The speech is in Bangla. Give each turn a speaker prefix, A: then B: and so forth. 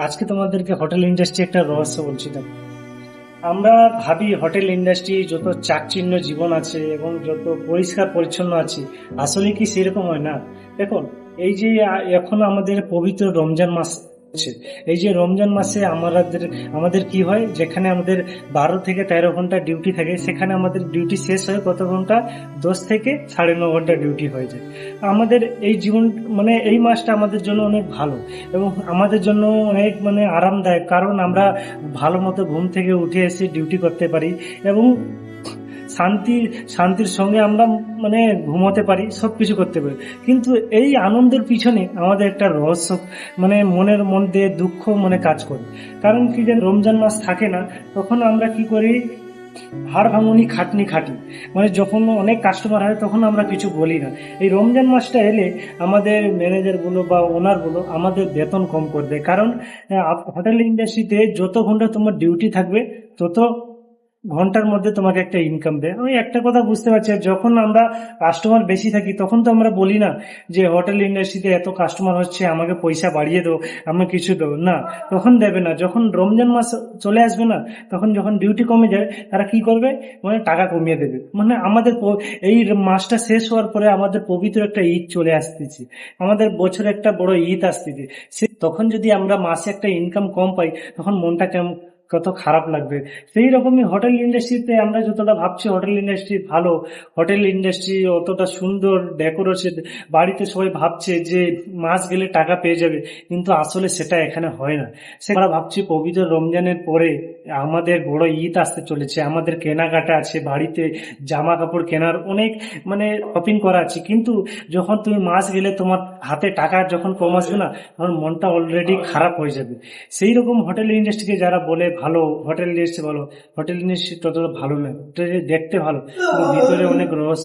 A: আজকে তোমাদেরকে হোটেল ইন্ডাস্ট্রি একটা রহস্য বলছি। দেখো, আমরা ভাবি হোটেল ইন্ডাস্ট্রি যত চাকচিন্য জীবন আছে এবং যত পরিষ্কার পরিচ্ছন্ন আছে, আসলে কি সেরকম হয় না? দেখুন, এই যে এখন আমাদের পবিত্র রমজান মাস আছে, এই যে রমজান মাসে আমাদের আমাদের কি হয়, যেখানে আমাদের 12 থেকে 13 ঘন্টা ডিউটি থাকে, সেখানে আমাদের ডিউটি শেষ হয় কত ঘন্টা? 10 থেকে 9.5 ঘন্টা ডিউটি হয়ে যায়। আমাদের এই জীবন, মানে এই মাসটা আমাদের জন্য অনেক ভালো এবং আমাদের জন্য অনেক আরামদায়ক, কারণ আমরা ভালো মতো ঘুম থেকে উঠে এসে ডিউটি করতে পারি এবং শান্তি শান্তির সঙ্গে আমরা ঘুমোতে পারি, সব কিছু করতে পারি। কিন্তু এই আনন্দের পিছনে আমাদের একটা রহস্য, মনের মধ্যে দুঃখ কাজ করে। কারণ কি, যে রমজান মাস থাকে না, তখন আমরা কি করি, হাড় ভাঙনি খাটনি খাটি। যখন অনেক কাস্টমার হয় তখন আমরা কিছু বলি না। এই রমজান মাসটা এলে আমাদের ম্যানেজার বলো বা ওনার বলো আমাদের বেতন কম করে দেয়। কারণ হোটেল ইন্ডাস্ট্রিতে যত ঘন্টা তোমার ডিউটি থাকবে, তত ঘন্টার মধ্যে তোমাকে একটা ইনকাম দেয়। আমি একটা কথা বুঝতে পারছি, যখন আমরা কাস্টমার বেশি থাকি তখন তো আমরা বলি না যে হোটেল ইন্ডাস্ট্রিতে এত কাস্টমার হচ্ছে, আমাকে পয়সা বাড়িয়ে দাও, আমি কিছু দেবো না। তখন দেবে না। যখন রমজান মাস চলে আসবে না, তখন যখন ডিউটি কমে যায়, তারা কি করবে, টাকা কমিয়ে দেবে। আমাদের এই মাসটা শেষ হওয়ার পরে আমাদের পবিত্র একটা ঈদ চলে আসতেছে, আমাদের বছরে একটা বড় ঈদ আসতেছে। তখন যদি আমরা মাসে একটা ইনকাম কম পাই, তখন মনটা কেমন, কত খারাপ লাগবে। সেই রকমই হোটেল ইন্ডাস্ট্রিতে আমরা যতটা ভাবছি হোটেল ইন্ডাস্ট্রি ভালো, হোটেল ইন্ডাস্ট্রি অতটা সুন্দর ডেকোরেশন, বাড়িতে সবাই ভাবছে যে মাস গেলে টাকা পেয়ে যাবে, কিন্তু আসলে সেটা এখানে হয় না। আমরা ভাবছি পবিত্র রমজানের পরে আমাদের বড় ঈদ আসতে চলেছে, আমাদের কেনাকাটা আছে, বাড়িতে জামা কাপড় কেনার অনেক শপিং করা আছে, কিন্তু যখন তুমি মাস গেলে তোমার হাতে টাকা যখন কম আসবে না, তখন মনটা অলরেডি খারাপ হয়ে যাবে। সেই রকম হোটেল ইন্ডাস্ট্রিকে যারা বলে ভালো, হোটেল ইন্ডাস্ট্রি ভালো, হোটেল ইন্ডাস্ট্রি ততটা ভালো না। ওটা দেখতে ভালো, কিন্তু ভিতরে অনেক রহস্য।